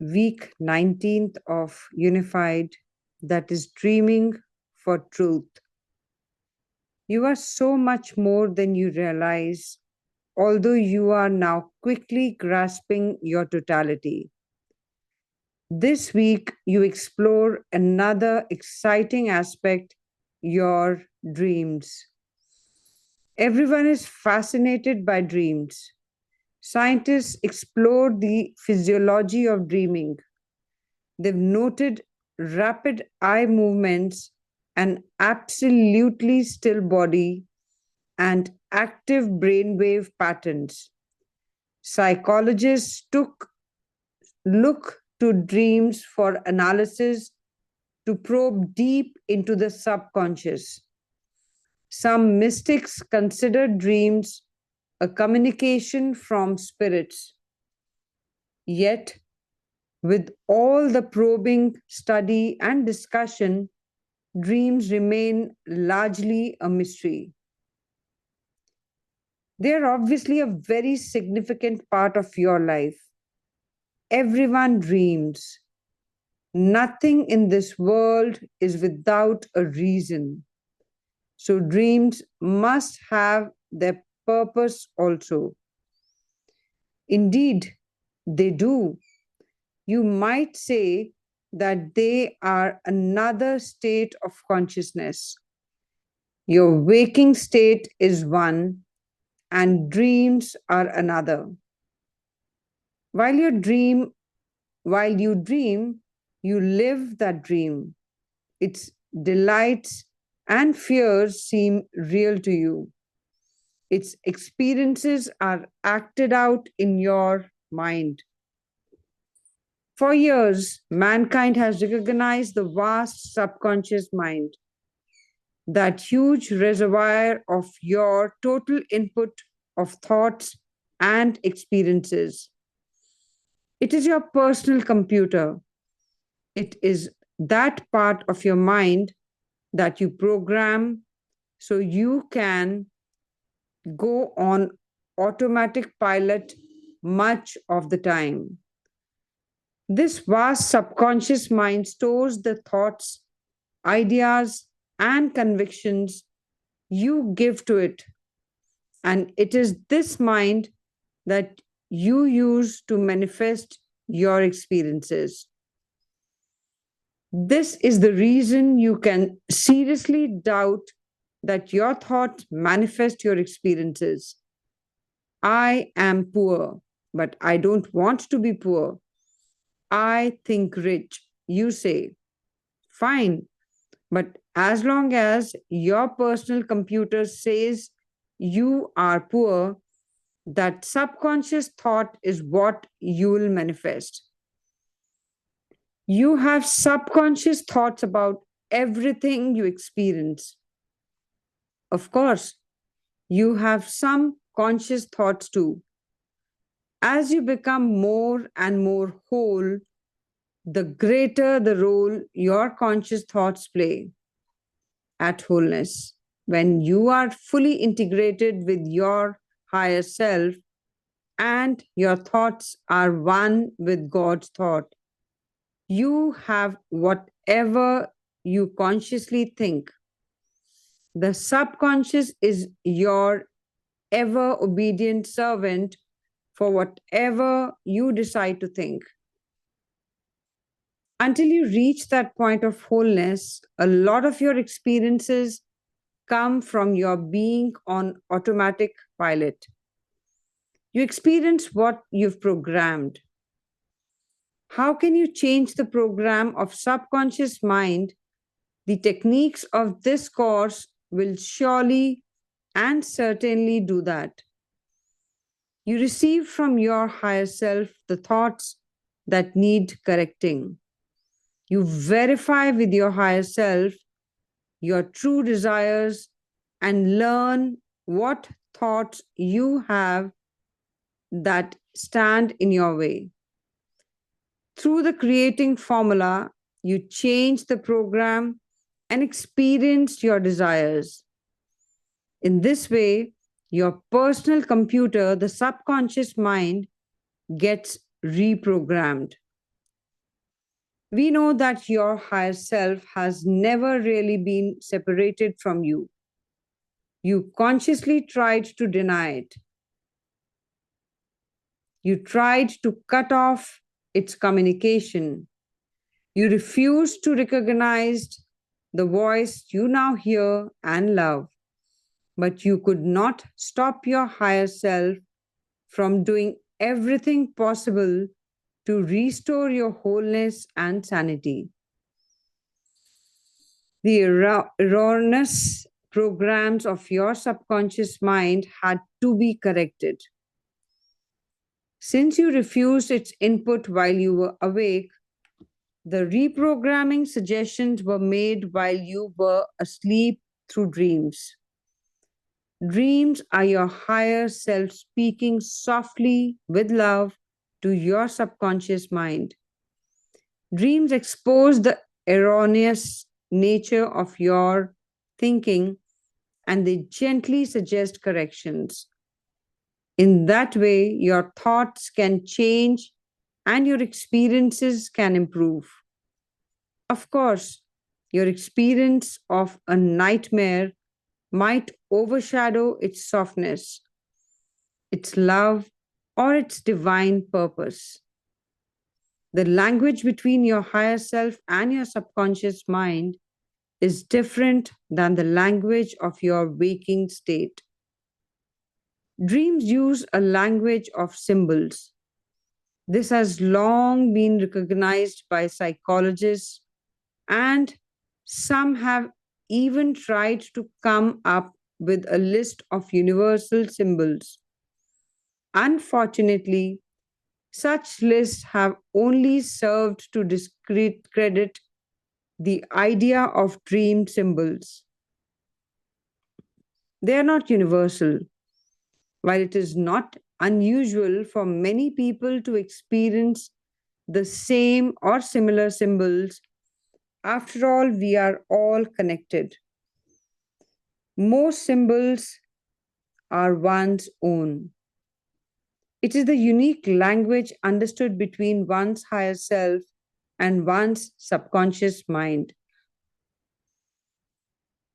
week 19th of Unified, that is Dreaming for Truth. You are so much more than you realize, although you are now quickly grasping your totality. This week, you explore another exciting aspect, your dreams. Everyone is fascinated by dreams. Scientists explore the physiology of dreaming. They've noted rapid eye movements, an absolutely still body, and active brainwave patterns. Psychologists look to dreams for analysis to probe deep into the subconscious. Some mystics consider dreams a communication from spirits. Yet, with all the probing, study, and discussion, dreams remain largely a mystery. They are obviously a very significant part of your life. Everyone dreams. Nothing in this world is without a reason. So, dreams must have their purpose also. Indeed, they do. You might say that they are another state of consciousness. Your waking state is one, and dreams are another. While you dream, while you live that dream. Its delights and fears seem real to you. Its experiences are acted out in your mind. For years, mankind has recognized the vast subconscious mind, that huge reservoir of your total input of thoughts and experiences. It is your personal computer. It is that part of your mind that you program so you can go on automatic pilot much of the time. This vast subconscious mind stores the thoughts, ideas, and convictions you give to it. And it is this mind that you use to manifest your experiences. This is the reason you can seriously doubt that your thoughts manifest your experiences. I am poor, but I don't want to be poor. I think rich, you say. Fine, but as long as your personal computer says you are poor, that subconscious thought is what you will manifest. You have subconscious thoughts about everything you experience. Of course, you have some conscious thoughts too. As you become more and more whole, the greater the role your conscious thoughts play at wholeness. When you are fully integrated with your higher self and your thoughts are one with God's thought, you have whatever you consciously think. The subconscious is your ever obedient servant for whatever you decide to think. Until you reach that point of wholeness, a lot of your experiences come from your being on automatic pilot. You experience what you've programmed. How can you change the program of subconscious mind? The techniques of this course will surely and certainly do that. You receive from your higher self the thoughts that need correcting. You verify with your higher self your true desires and learn what thoughts you have that stand in your way. Through the creating formula, you change the program and experience your desires. In this way, your personal computer, the subconscious mind, gets reprogrammed. We know that your higher self has never really been separated from you. You consciously tried to deny it. You tried to cut off its communication. You refused to recognize the voice you now hear and love. But you could not stop your higher self from doing everything possible to restore your wholeness and sanity. The erroneous programs of your subconscious mind had to be corrected. Since you refused its input while you were awake, the reprogramming suggestions were made while you were asleep through dreams. Dreams are your higher self speaking softly with love to your subconscious mind. Dreams expose the erroneous nature of your thinking and they gently suggest corrections. In that way, your thoughts can change and your experiences can improve. Of course, your experience of a nightmare might overshadow its softness, its love, or its divine purpose. The language between your higher self and your subconscious mind is different than the language of your waking state. Dreams use a language of symbols. This has long been recognized by psychologists, and some have even tried to come up with a list of universal symbols. Unfortunately, such lists have only served to discredit the idea of dream symbols. They are not universal. While it is not unusual for many people to experience the same or similar symbols, after all, we are all connected. Most symbols are one's own. It is the unique language understood between one's higher self and one's subconscious mind.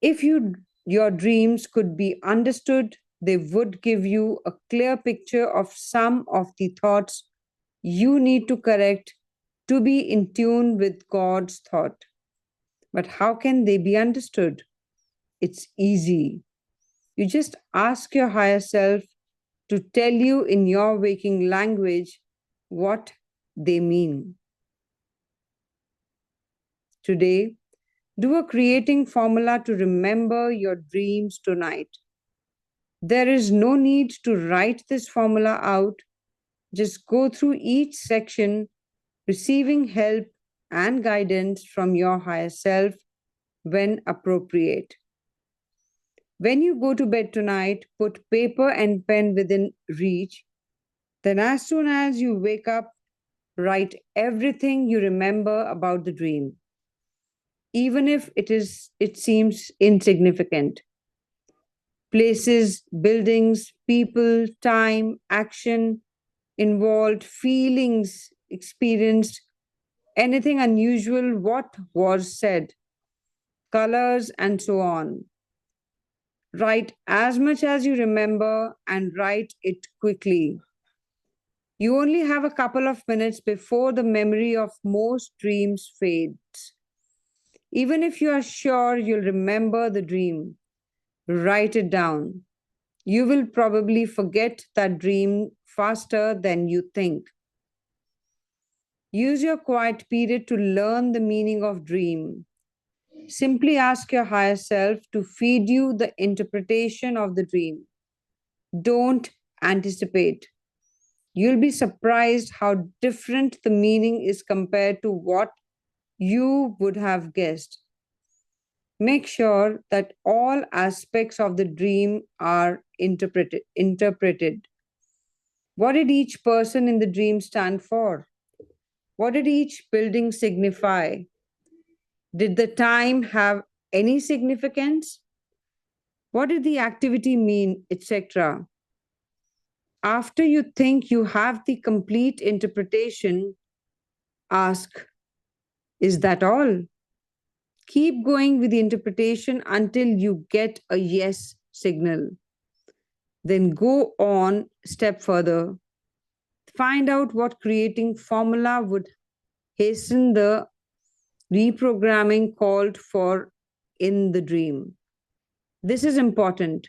If your dreams could be understood, they would give you a clear picture of some of the thoughts you need to correct to be in tune with God's thought. But how can they be understood? It's easy. You just ask your higher self to tell you in your waking language what they mean. Today, do a creating formula to remember your dreams tonight. There is no need to write this formula out. Just go through each section, receiving help and guidance from your higher self when appropriate. When you go to bed tonight, put paper and pen within reach. Then, as soon as you wake up, write everything you remember about the dream, even if it seems insignificant. Places, buildings, people, time, action involved, feelings experienced, anything unusual, what was said, colors, and so on. Write as much as you remember and write it quickly. You only have a couple of minutes before the memory of most dreams fades. Even if you are sure you'll remember the dream, write it down. You will probably forget that dream faster than you think. Use your quiet period to learn the meaning of dream. Simply ask your higher self to feed you the interpretation of the dream. Don't anticipate. You'll be surprised how different the meaning is compared to what you would have guessed. Make sure that all aspects of the dream are interpreted. What did each person in the dream stand for? What did each building signify? Did the time have any significance? What did the activity mean, etc.? After you think you have the complete interpretation, ask, Is that all? Keep going with the interpretation until you get a yes signal. Then go on step further. Find out what creating formula would hasten the reprogramming called for in the dream. This is important.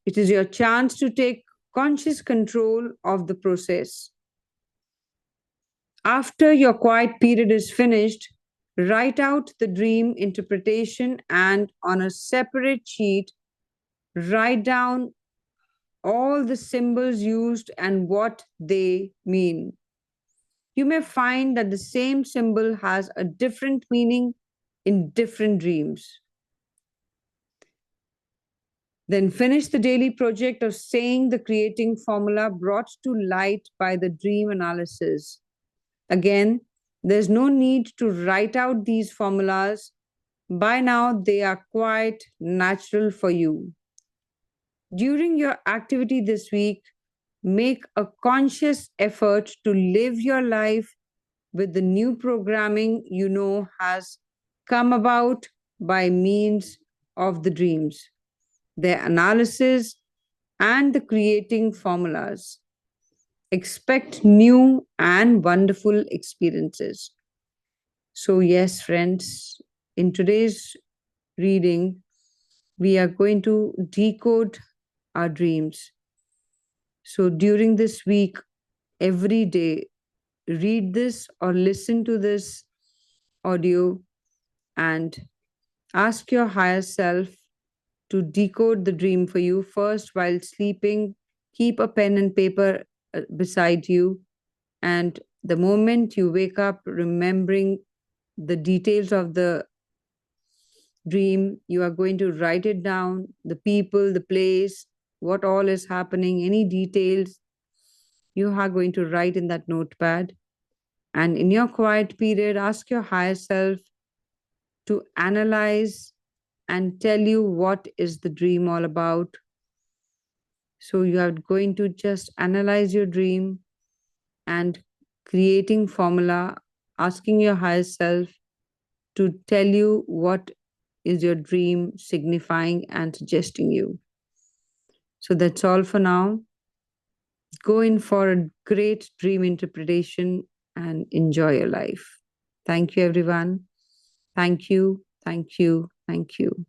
It is your chance to take conscious control of the process. After your quiet period is finished, write out the dream interpretation and on a separate sheet, write down all the symbols used and what they mean. You may find that the same symbol has a different meaning in different dreams. Then finish the daily project of saying the creating formula brought to light by the dream analysis. Again, there's no need to write out these formulas. By now, they are quite natural for you. During your activity this week, make a conscious effort to live your life with the new programming you know has come about by means of the dreams, their analysis, and the creating formulas. Expect new and wonderful experiences. So, yes, friends, in today's reading, we are going to decode our dreams. So, during this week, every day, read this or listen to this audio and ask your higher self to decode the dream for you. First, while sleeping, keep a pen and paper beside you. And the moment you wake up, remembering the details of the dream, you are going to write it down, the people, the place, what all is happening, any details you are going to write in that notepad. And in your quiet period, ask your higher self to analyze and tell you what is the dream all about. So you are going to just analyze your dream and creating formula, asking your higher self to tell you what is your dream signifying and suggesting you. So that's all for now. Go in for a great dream interpretation and enjoy your life. Thank you, everyone. Thank you, thank you, thank you.